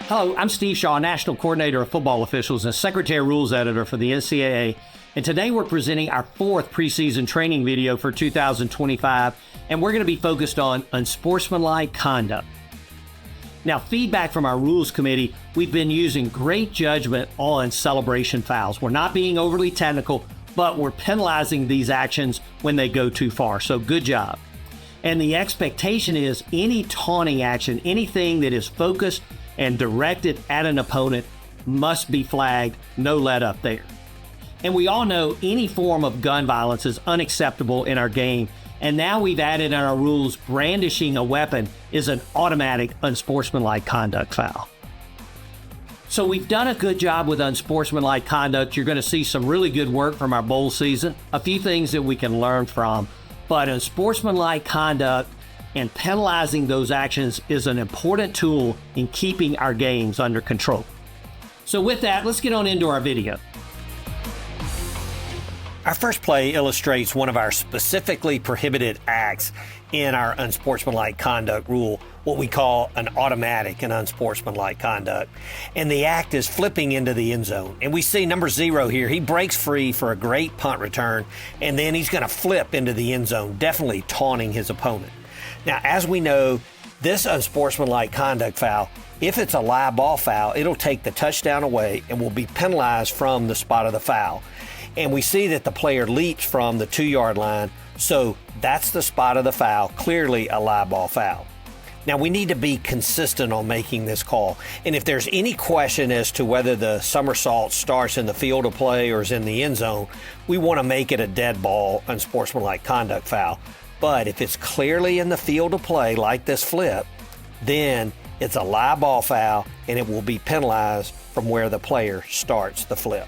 Hello, I'm Steve Shaw, National Coordinator of Football Officials and Secretary Rules Editor for the NCAA. And today we're presenting our fourth preseason training video for 2025, and we're going to be focused on unsportsmanlike conduct. Now, feedback from our rules committee, we've been using great judgment on celebration fouls. We're not being overly technical, but we're penalizing these actions when they go too far. So good job. And the expectation is any taunting action, anything that is focused and directed at an opponent must be flagged, no let up there. And we all know any form of gun violence is unacceptable in our game. And now we've added in our rules, brandishing a weapon is an automatic unsportsmanlike conduct foul. So we've done a good job with unsportsmanlike conduct. You're going to see some really good work from our bowl season, a few things that we can learn from. But unsportsmanlike conduct and penalizing those actions is an important tool in keeping our games under control. So with that, let's get on into our video. Our first play illustrates one of our specifically prohibited acts in our unsportsmanlike conduct rule, what we call an automatic and unsportsmanlike conduct. And the act is flipping into the end zone. And we see number 0 here. He breaks free for a great punt return, and then he's going to flip into the end zone, definitely taunting his opponent. Now, as we know, this unsportsmanlike conduct foul, if it's a live ball foul, it'll take the touchdown away and will be penalized from the spot of the foul. And we see that the player leaps from the 2-yard line, so that's the spot of the foul, clearly a live ball foul. Now, we need to be consistent on making this call. And if there's any question as to whether the somersault starts in the field of play or is in the end zone, we want to make it a dead ball unsportsmanlike conduct foul. But if it's clearly in the field of play, like this flip, then it's a live ball foul and it will be penalized from where the player starts the flip.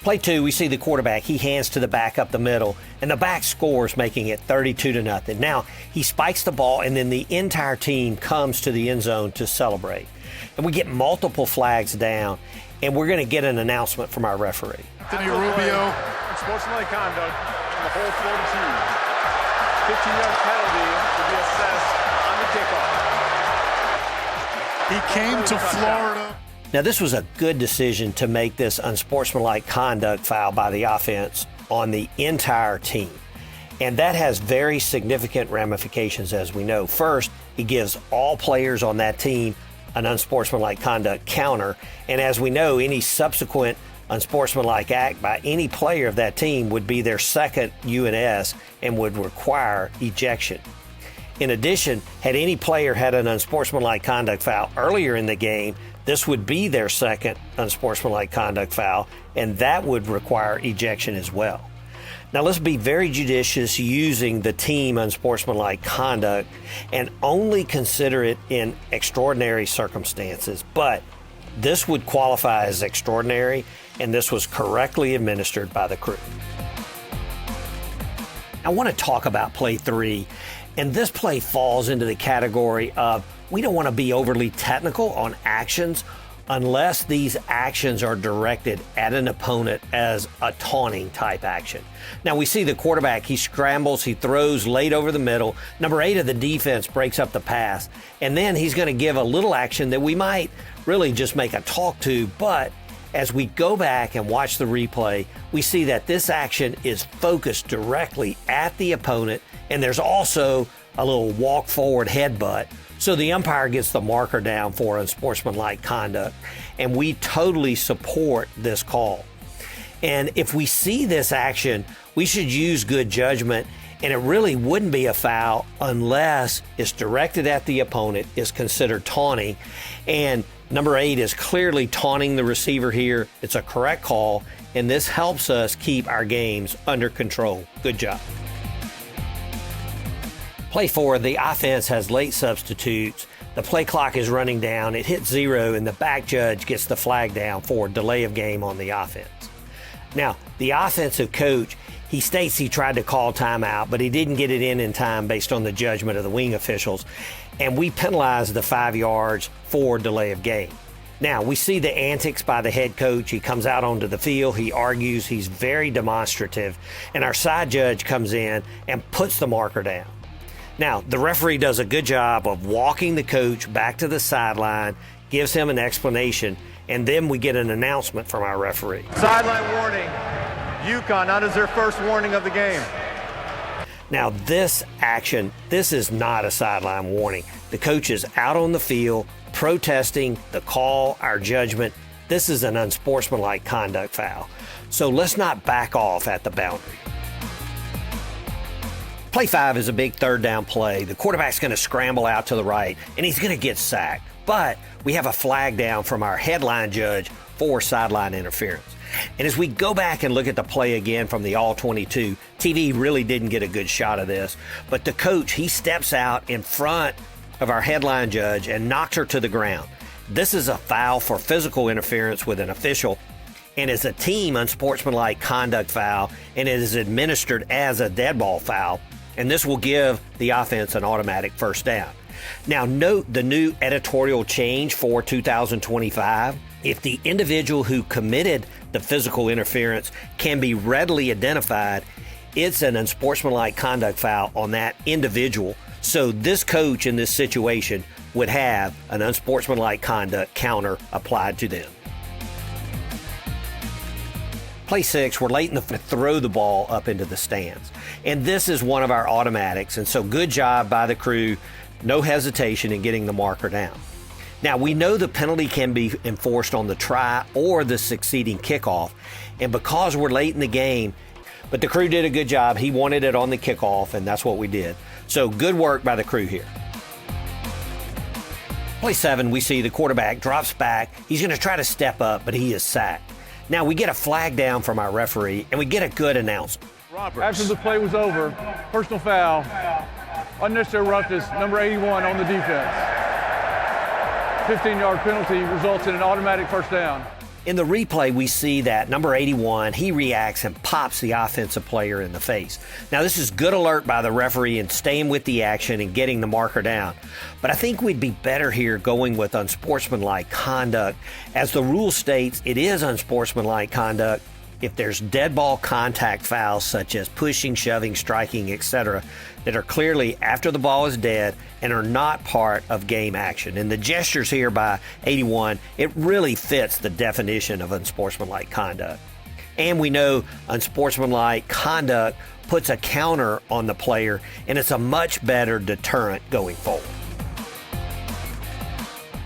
Play 2, we see the quarterback. He hands to the back up the middle, and the back scores, making it 32-0. Now, he spikes the ball, and then the entire team comes to the end zone to celebrate. And we get multiple flags down, and we're going to get an announcement from our referee. Anthony Rubio. Unsportsmanlike conduct on the whole 42. 15-yard penalty to be assessed on the kickoff. He came to Florida. Now, this was a good decision to make this unsportsmanlike conduct foul by the offense on the entire team. And that has very significant ramifications, as we know. First, it gives all players on that team an unsportsmanlike conduct counter. And as we know, any subsequent unsportsmanlike act by any player of that team would be their second UNS and would require ejection. In addition, had any player had an unsportsmanlike conduct foul earlier in the game, this would be their second unsportsmanlike conduct foul, and that would require ejection as well. Now, let's be very judicious using the team unsportsmanlike conduct and only consider it in extraordinary circumstances. But this would qualify as extraordinary, and this was correctly administered by the crew. I want to talk about play 3, and this play falls into the category of we don't want to be overly technical on actions unless these actions are directed at an opponent as a taunting type action. Now, we see the quarterback, he scrambles, he throws late over the middle. Number 8 of the defense breaks up the pass, and then he's going to give a little action that we might really just make a talk to, but as we go back and watch the replay, we see that this action is focused directly at the opponent, and there's also a little walk forward headbutt. So the umpire gets the marker down for unsportsmanlike conduct, and we totally support this call. And if we see this action, we should use good judgment, and it really wouldn't be a foul unless it's directed at the opponent, is considered taunting, and number 8 is clearly taunting the receiver here. It's a correct call, and this helps us keep our games under control. Good job. Play 4, the offense has late substitutes. The play clock is running down. It hits 0, and the back judge gets the flag down for delay of game on the offense. Now, the offensive coach, he states he tried to call timeout, but he didn't get it in time based on the judgment of the wing officials, and we penalized the 5 yards for delay of game. Now, we see the antics by the head coach. He comes out onto the field. He argues. He's very demonstrative, and our side judge comes in and puts the marker down. Now, the referee does a good job of walking the coach back to the sideline, gives him an explanation, and then we get an announcement from our referee. Sideline warning. UConn, that is their first warning of the game. Now, this action, this is not a sideline warning. The coach is out on the field protesting the call, our judgment. This is an unsportsmanlike conduct foul. So let's not back off at the boundary. Play 5 is a big third down play. The quarterback's going to scramble out to the right, and he's going to get sacked. But we have a flag down from our headline judge for sideline interference. And as we go back and look at the play again from the All-22, TV really didn't get a good shot of this. But the coach, he steps out in front of our headline judge and knocks her to the ground. This is a foul for physical interference with an official and is a team unsportsmanlike conduct foul, and it is administered as a dead ball foul. And this will give the offense an automatic first down. Now, note the new editorial change for 2025. If the individual who committed the physical interference can be readily identified, it's an unsportsmanlike conduct foul on that individual. So this coach in this situation would have an unsportsmanlike conduct counter applied to them. Play 6, we're late in the throw the ball up into the stands. And this is one of our automatics, and so good job by the crew. No hesitation in getting the marker down. Now, we know the penalty can be enforced on the try or the succeeding kickoff, and because we're late in the game, but the crew did a good job. He wanted it on the kickoff, and that's what we did. So good work by the crew here. Play 7, we see the quarterback drops back. He's going to try to step up, but he is sacked. Now, we get a flag down from our referee, and we get a good announcement. After the play was over, personal foul, unnecessary roughness, number 81 on the defense. 15-yard penalty results in an automatic first down. In the replay, we see that number 81, he reacts and pops the offensive player in the face. Now, this is good alert by the referee and staying with the action and getting the marker down. But I think we'd be better here going with unsportsmanlike conduct. As the rule states, it is unsportsmanlike conduct if there's dead ball contact fouls such as pushing, shoving, striking, etc., that are clearly after the ball is dead and are not part of game action. And the gestures here by 81, it really fits the definition of unsportsmanlike conduct. And we know unsportsmanlike conduct puts a counter on the player, and it's a much better deterrent going forward.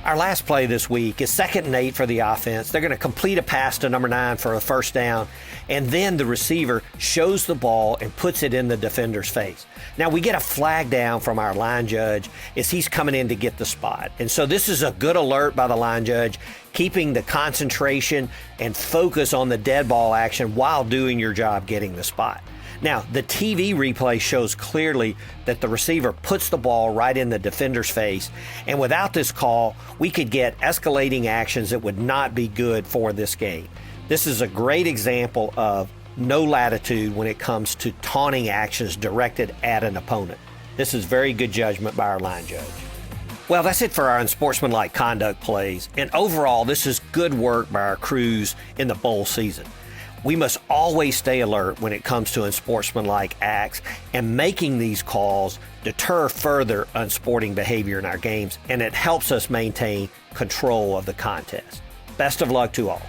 Our last play this week is 2nd and 8 for the offense. They're going to complete a pass to number 9 for a first down, and then the receiver shows the ball and puts it in the defender's face. Now, we get a flag down from our line judge as he's coming in to get the spot. And so this is a good alert by the line judge, keeping the concentration and focus on the dead ball action while doing your job getting the spot. Now, the TV replay shows clearly that the receiver puts the ball right in the defender's face, and without this call, we could get escalating actions that would not be good for this game. This is a great example of no latitude when it comes to taunting actions directed at an opponent. This is very good judgment by our line judge. Well, that's it for our unsportsmanlike conduct plays, and overall, this is good work by our crews in the bowl season. We must always stay alert when it comes to unsportsmanlike acts, and making these calls deter further unsporting behavior in our games, and it helps us maintain control of the contest. Best of luck to all.